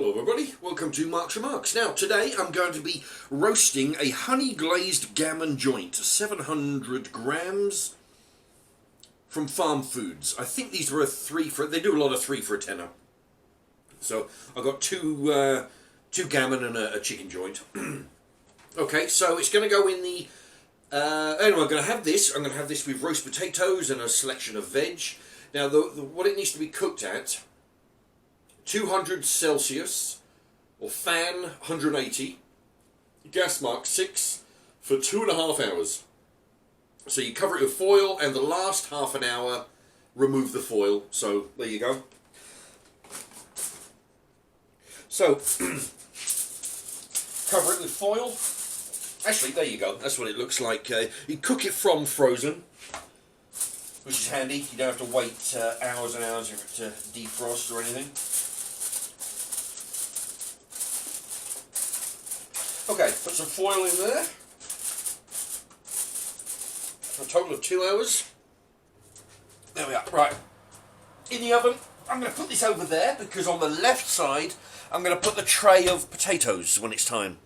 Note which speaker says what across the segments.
Speaker 1: Hello everybody, welcome to Mark's Remarks. Now today I'm going to be roasting a honey glazed gammon joint, 700 grams from Farm Foods. I think these were they do a lot of 3 for a tenner. So I've got two gammon and a chicken joint. Okay, so it's going to go in the, anyway I'm going to have this with roast potatoes and a selection of veg. Now what it needs to be cooked at, 200 Celsius, or fan 180, gas mark 6 for 2.5 hours. So you cover it with foil, and the last half an hour remove the foil. So there you go. So cover it with foil. Actually, there you go. That's what it looks like. You cook it from frozen, which is handy. You don't have to wait hours and hours for it to defrost or anything. Okay, put some foil in there for a total of 2 hours. There we are. Right, in the oven, I'm going to put this over there because on the left side I'm going to put the tray of potatoes when it's time.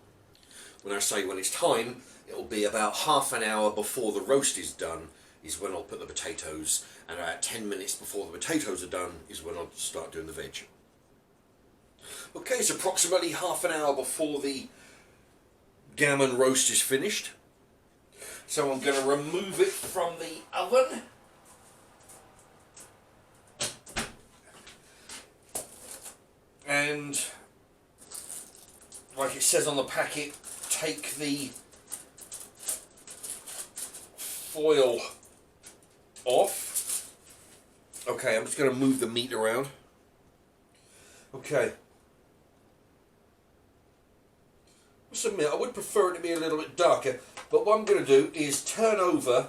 Speaker 1: When I say when it's time, it'll be about half an hour before the roast is done is when I'll put the potatoes, and about 10 minutes before the potatoes are done is when I'll start doing the veg. Okay, it's approximately half an hour before the gammon roast is finished, so I'm going to remove it from the oven. And like it says on the packet, take the foil off. Okay, I'm just going to move the meat around. Okay. I must admit, I would prefer it to be a little bit darker, but what I'm going to do is turn over.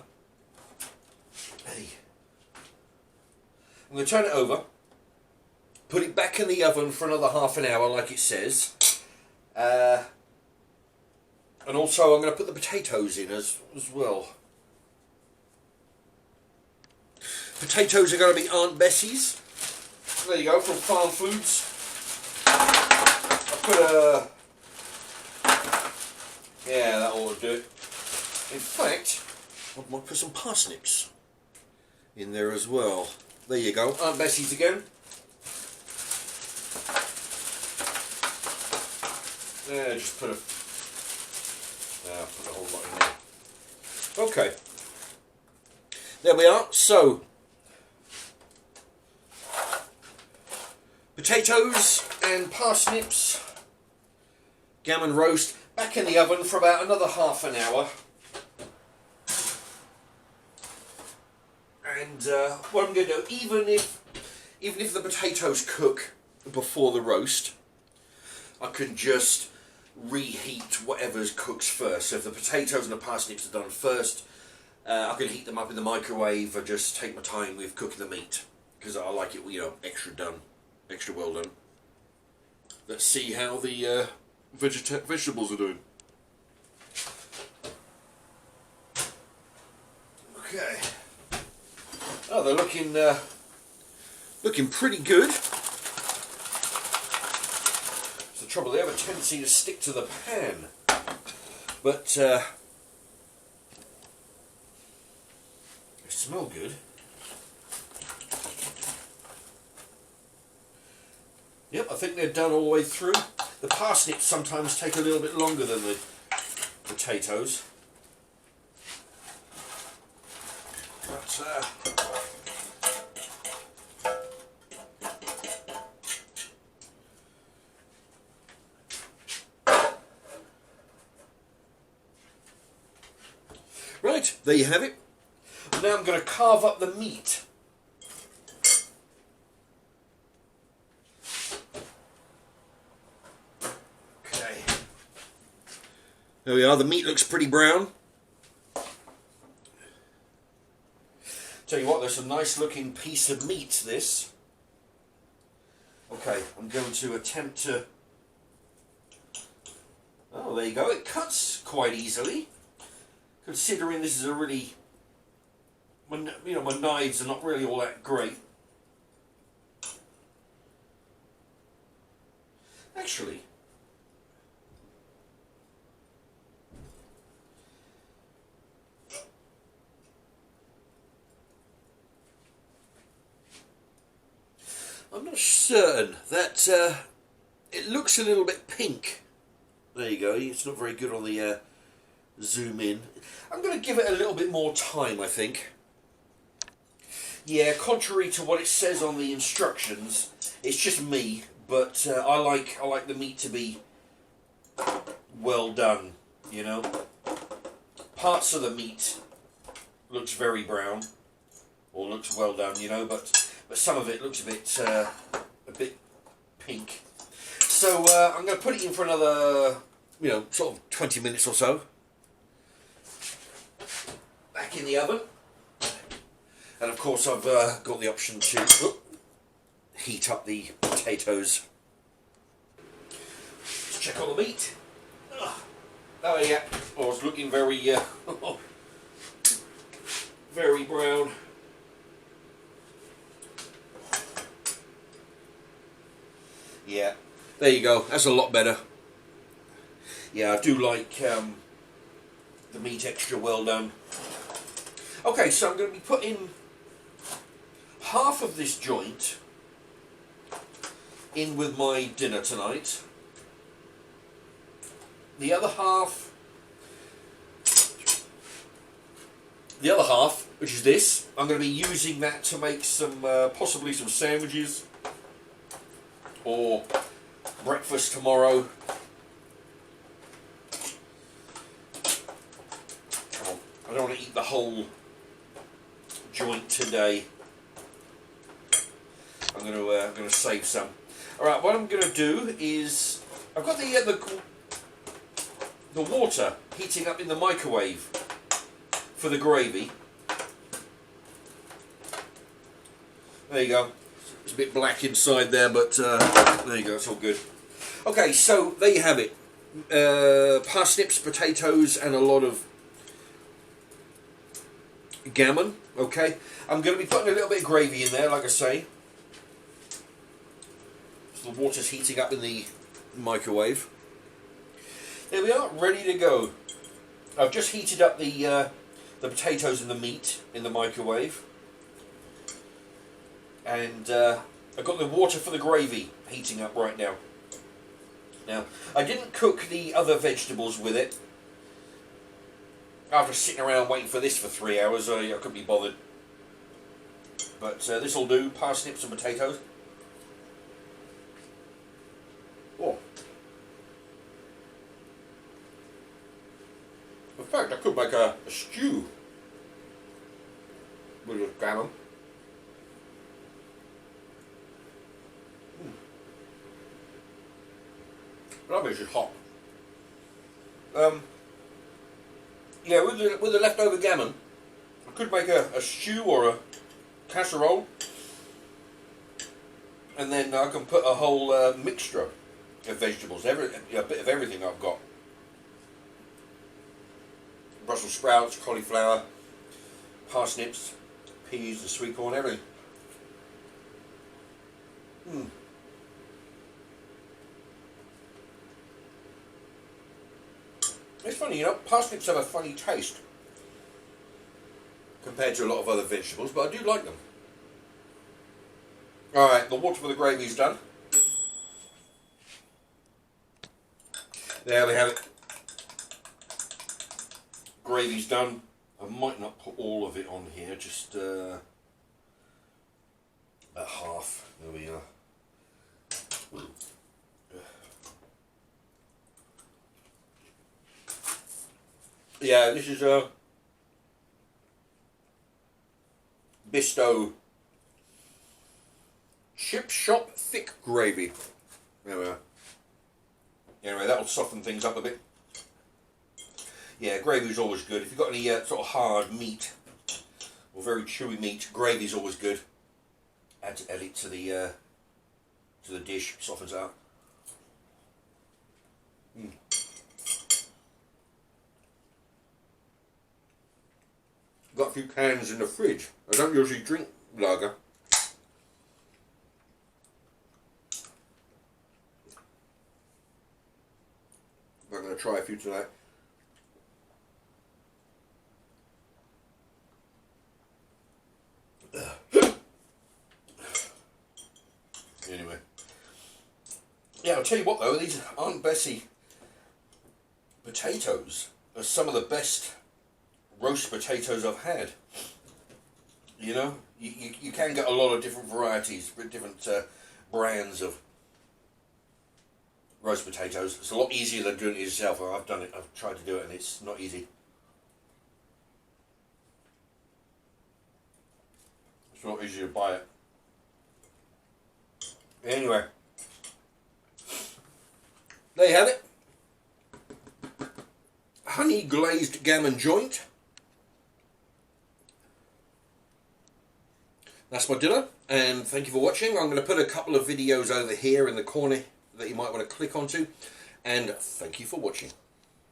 Speaker 1: I'm going to turn it over, put it back in the oven for another half an hour, like it says, and also I'm going to put the potatoes in as well. Potatoes are going to be Aunt Bessie's. There you go, from Farm Foods. I put a... yeah, that ought to do it. In fact, I might put some parsnips in there as well. There you go, Aunt Bessie's again. Yeah, just put a whole lot in there. Okay, there we are. So, potatoes and parsnips, gammon roast, back in the oven for about another half an hour. And what I'm going to do, even if the potatoes cook before the roast, I can just reheat whatever's cooks first. So if the potatoes and the parsnips are done first, I can heat them up in the microwave or just take my time with cooking the meat, because I like it, you know, extra well done. Let's see how the vegetables are doing. Okay. Oh, they're looking pretty good. It's the trouble, they have a tendency to stick to the pan, but they smell good. Yep, I think they're done all the way through. The parsnips sometimes take a little bit longer than the potatoes. But, right, there you have it. Now I'm going to carve up the meat. There we are, the meat looks pretty brown. Tell you what, there's a nice looking piece of meat, this. Okay, I'm going to attempt to... oh, there you go, it cuts quite easily. Considering this is a really... you know, my knives are not really all that great. actually, I'm not certain. That it looks a little bit pink. There you go. It's not very good on the zoom in. I'm going to give it a little bit more time, I think. Yeah, contrary to what it says on the instructions, it's just me, but I like the meat to be well done, you know. Parts of the meat looks very brown, or looks well done, you know, but some of it looks a bit pink. So I'm going to put it in for another, you know, sort of 20 minutes or so. Back in the oven. And of course I've got the option to heat up the potatoes. Let's check on the meat. Oh yeah, oh, it's looking very, very brown. Yeah, there you go. That's a lot better. Yeah, I do like the meat extra well done. Okay, so I'm going to be putting half of this joint in with my dinner tonight. The other half, which is this, I'm going to be using that to make some, possibly some sandwiches or breakfast tomorrow. Oh, I don't want to eat the whole joint today. I'm going to save some. All right, what I'm going to do is I've got the water heating up in the microwave for the gravy. There you go. It's a bit black inside there, but there you go. It's all good. Okay, so there you have it. Parsnips, potatoes, and a lot of gammon. Okay, I'm going to be putting a little bit of gravy in there, like I say. So the water's heating up in the microwave. There we are, ready to go. I've just heated up the potatoes and the meat in the microwave, and I've got the water for the gravy heating up right now. Now, I didn't cook the other vegetables with it. After sitting around waiting for this for 3 hours, I couldn't be bothered. But this will do, parsnips and potatoes. Oh. In fact, I could make a stew with this gammon. That makes it hot. Yeah, with the leftover gammon, I could make a stew or a casserole, and then I can put a whole mixture of vegetables, a bit of everything I've got. Brussels sprouts, cauliflower, parsnips, peas, and sweet corn, everything. It's funny, you know, parsnips have a funny taste compared to a lot of other vegetables, but I do like them. Alright, the water for the gravy's done. There we have it. Gravy's done. I might not put all of it on here, just about half. There we are. Yeah, this is a Bisto Chip Shop thick gravy. There we are. Anyway, that'll soften things up a bit. Yeah, gravy's always good. If you've got any sort of hard meat or very chewy meat, gravy's always good. Add it to the dish, softens it up. Got a few cans in the fridge. I don't usually drink lager. I'm going to try a few tonight. Anyway. Yeah, I'll tell you what though, these Aunt Bessie potatoes are some of the best roast potatoes I've had. You know, you can get a lot of different varieties, different brands of roast potatoes. It's a lot easier than doing it yourself. I've done it, I've tried to do it and it's not easy. It's not easy to buy it. Anyway, there you have it. Honey glazed gammon joint. That's my dinner, and thank you for watching. I'm going to put a couple of videos over here in the corner that you might want to click onto, and thank you for watching.